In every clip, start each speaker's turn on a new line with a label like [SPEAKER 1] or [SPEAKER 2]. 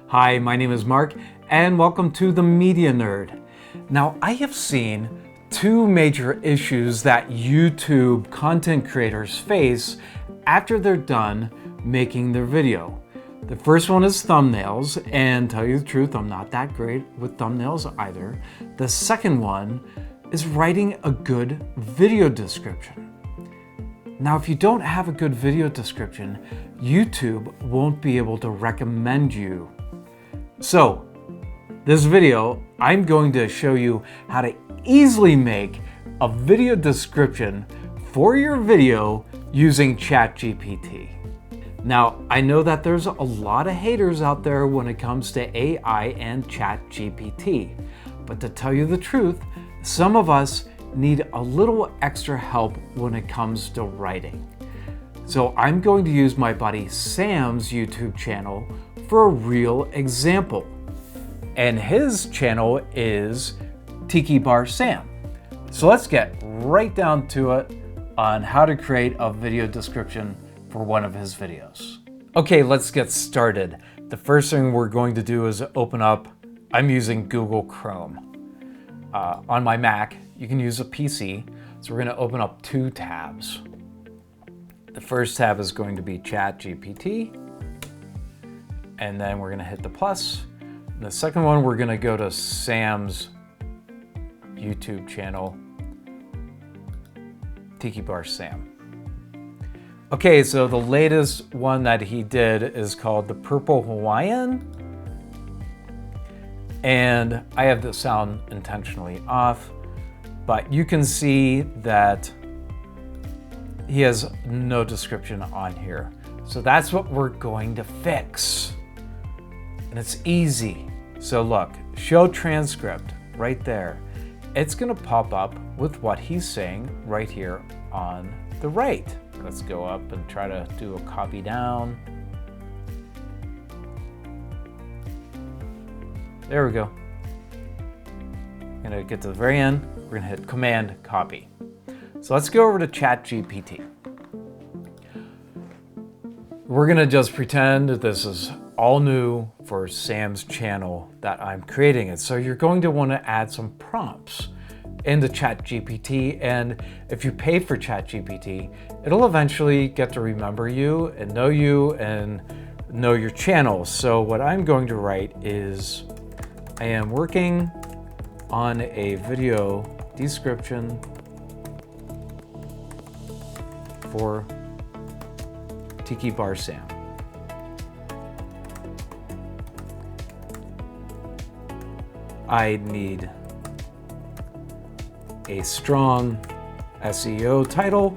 [SPEAKER 1] Hi, my name is Mark, and welcome to The Media Nerd. Now, I have seen two major issues that YouTube content creators face after they're done making their video. The first one is thumbnails, and tell you the truth, I'm not that great with thumbnails either. The second one is writing a good video description. Now, if you don't have a good video description, YouTube won't be able to recommend you. So, this video, I'm going to show you how to easily make a video description for your video using ChatGPT. Now, I know that there's a lot of haters out there when it comes to AI and ChatGPT, but to tell you the truth, some of us need a little extra help when it comes to writing. So I'm going to use my buddy Sam's YouTube channel for a real example. And his channel is Tiki Bar Sam. So let's get right down to it on how to create a video description for one of his videos. Okay, let's get started. The first thing we're going to do is open up, I'm using Google Chrome. On my Mac, you can use a PC. So we're going to open up two tabs. The first tab is going to be ChatGPT. And then we're going to hit the plus. And the second one, we're going to go to Sam's YouTube channel, Tiki Bar Sam. Okay, so the latest one that he did is called the Purple Hawaiian. And I have the sound intentionally off, but you can see that he has no description on here. So that's what we're going to fix. And it's easy. So look, show transcript right there. It's gonna pop up with what he's saying right here on the right. Let's go up and try to do a copy down. There we go. I'm gonna get to the very end. We're gonna hit Command Copy. So let's go over to ChatGPT. We're gonna just pretend that this is all new for Sam's channel that I'm creating it. So you're going to want to add some prompts into ChatGPT, and if you pay for ChatGPT, it'll eventually get to remember you and know your channel. So what I'm going to write is, I am working on a video description for Tiki Bar Sam. I need a strong SEO title.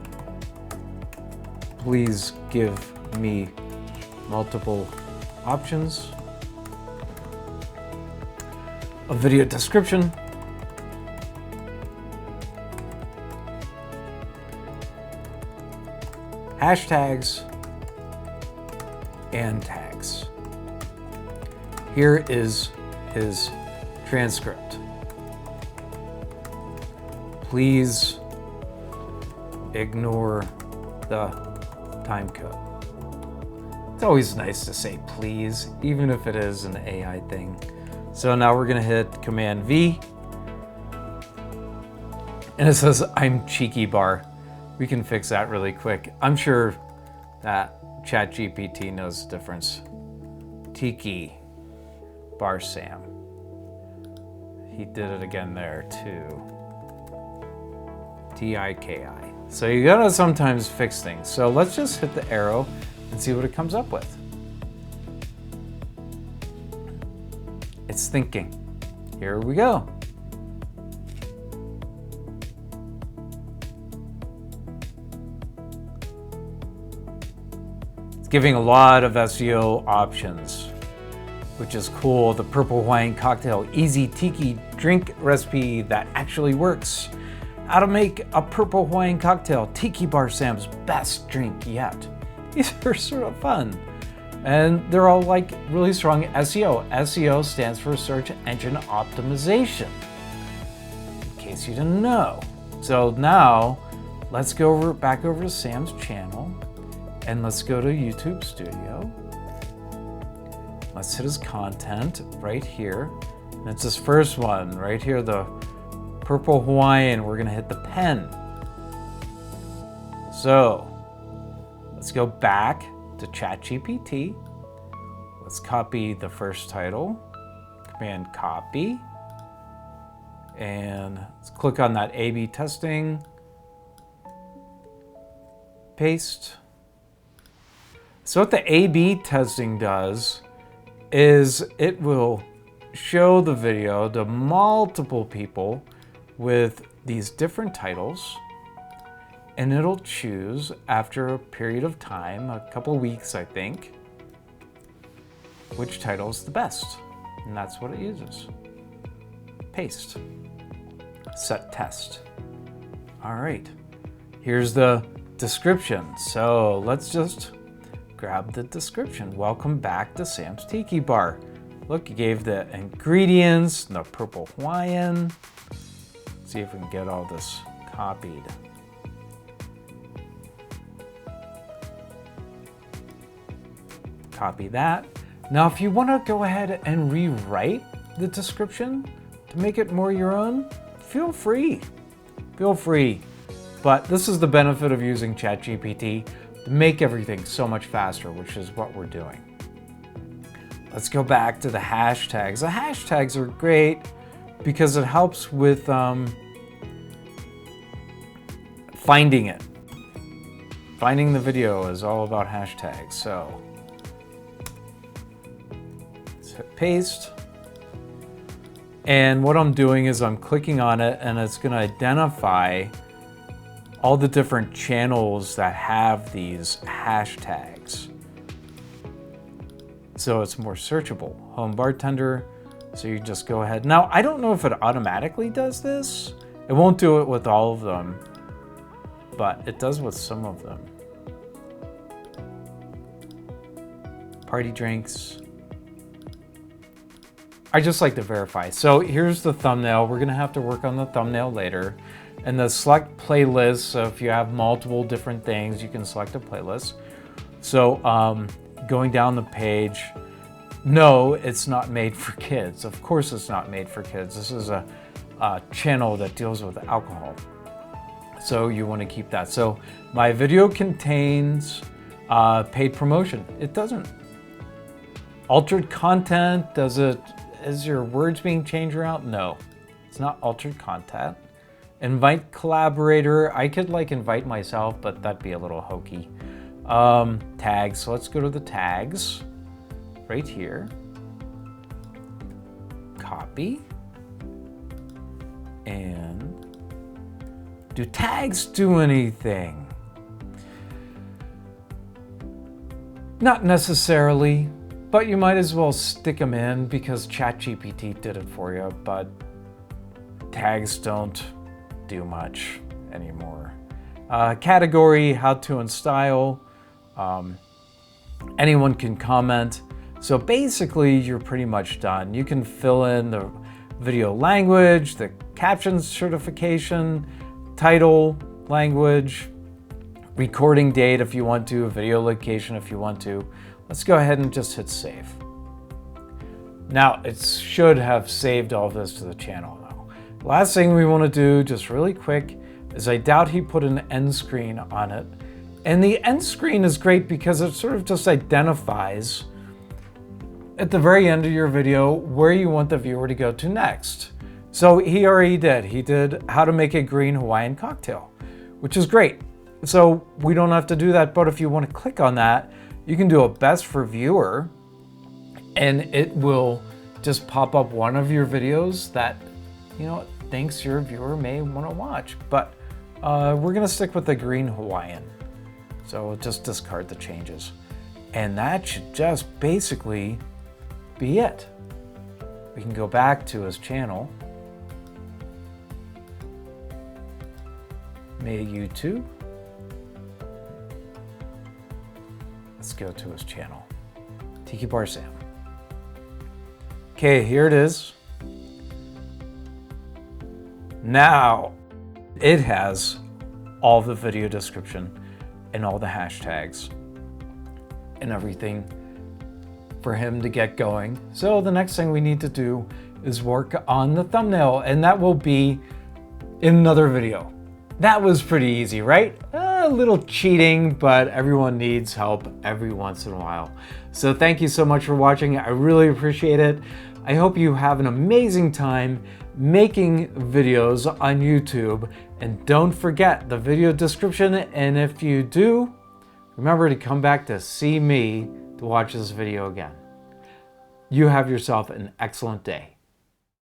[SPEAKER 1] Please give me multiple options. A video description. Hashtags and tags. Here is his transcript. Please ignore the time code. It's always nice to say please, even if it is an AI thing. So now we're gonna hit Command V. And it says, I'm Cheeky Bar. We can fix that really quick. I'm sure that ChatGPT knows the difference. Tiki Bar Sam. He did it again there too. T-I-K-I. So you gotta sometimes fix things. So let's just hit the arrow and see what it comes up with. It's thinking. Here we go. It's giving a lot of SEO options, which is cool. The Purple Hawaiian cocktail, easy tiki drink recipe that actually works. How to make a Purple Hawaiian cocktail, Tiki Bar Sam's best drink yet. These are sort of fun. And they're all like really strong SEO. SEO stands for search engine optimization, in case you didn't know. So now let's go back over to Sam's channel and let's go to YouTube Studio. Let's hit his content right here. And it's this first one right here, the purple Hawaiian. We're gonna hit the pen. So let's go back to ChatGPT. Let's copy the first title, Command copy. And let's click on that A/B testing. Paste. So what the A/B testing does is it will show the video to multiple people with these different titles, and it'll choose after a period of time, a couple weeks I think, which title is the best. And that's what it uses. Paste. Set test. All right, here's the description. So let's just grab the description. Welcome back to Sam's Tiki Bar. Look, he gave the ingredients, the purple Hawaiian. Let's see if we can get all this copied. Copy that. Now, if you want to go ahead and rewrite the description to make it more your own, feel free. Feel free. But this is the benefit of using ChatGPT to make everything so much faster, which is what we're doing. Let's go back to the hashtags. The hashtags are great because it helps with finding it. Finding the video is all about hashtags. So let's hit paste. And what I'm doing is I'm clicking on it and it's going to identify all the different channels that have these hashtags. So it's more searchable. Home bartender. So you just go ahead. Now, I don't know if it automatically does this. It won't do it with all of them, but it does with some of them. Party drinks. I just like to verify. So here's the thumbnail. We're gonna have to work on the thumbnail later. And the select playlist, so if you have multiple different things, you can select a playlist. So going down the page, no, it's not made for kids. Of course it's not made for kids. This is a channel that deals with alcohol. So you wanna keep that. So my video contains paid promotion. It doesn't. Altered content, is your words being changed around? No, it's not altered content. Invite collaborator, I could like invite myself, but that'd be a little hokey. Tags, so let's go to the tags right here. Copy. And do tags do anything? Not necessarily. But you might as well stick them in because ChatGPT did it for you, but tags don't do much anymore. Category, how to and style. Anyone can comment. So basically you're pretty much done. You can fill in the video language, the caption certification, title, language, recording date if you want to, video location if you want to. Let's go ahead and just hit save. Now, it should have saved all of this to the channel now. Last thing we want to do, just really quick, is I doubt he put an end screen on it. And the end screen is great because it sort of just identifies at the very end of your video where you want the viewer to go to next. So he already did. He did how to make a green Hawaiian cocktail, which is great. So we don't have to do that, but if you want to click on that, you can do a best for viewer and it will just pop up one of your videos that, you know, thinks your viewer may want to watch. But we're gonna stick with the green Hawaiian. So we'll just discard the changes. And that should just basically be it. We can go back to his channel. Made YouTube. Let's go to his channel, Tiki Bar Sam. Okay, here it is. Now, it has all the video description and all the hashtags and everything for him to get going. So the next thing we need to do is work on the thumbnail, and that will be in another video. That was pretty easy, right? A little cheating, but everyone needs help every once in a while. So thank you so much for watching. I really appreciate it. I hope you have an amazing time making videos on YouTube. And don't forget the video description. And if you do, remember to come back to see me to watch this video again. You have yourself an excellent day.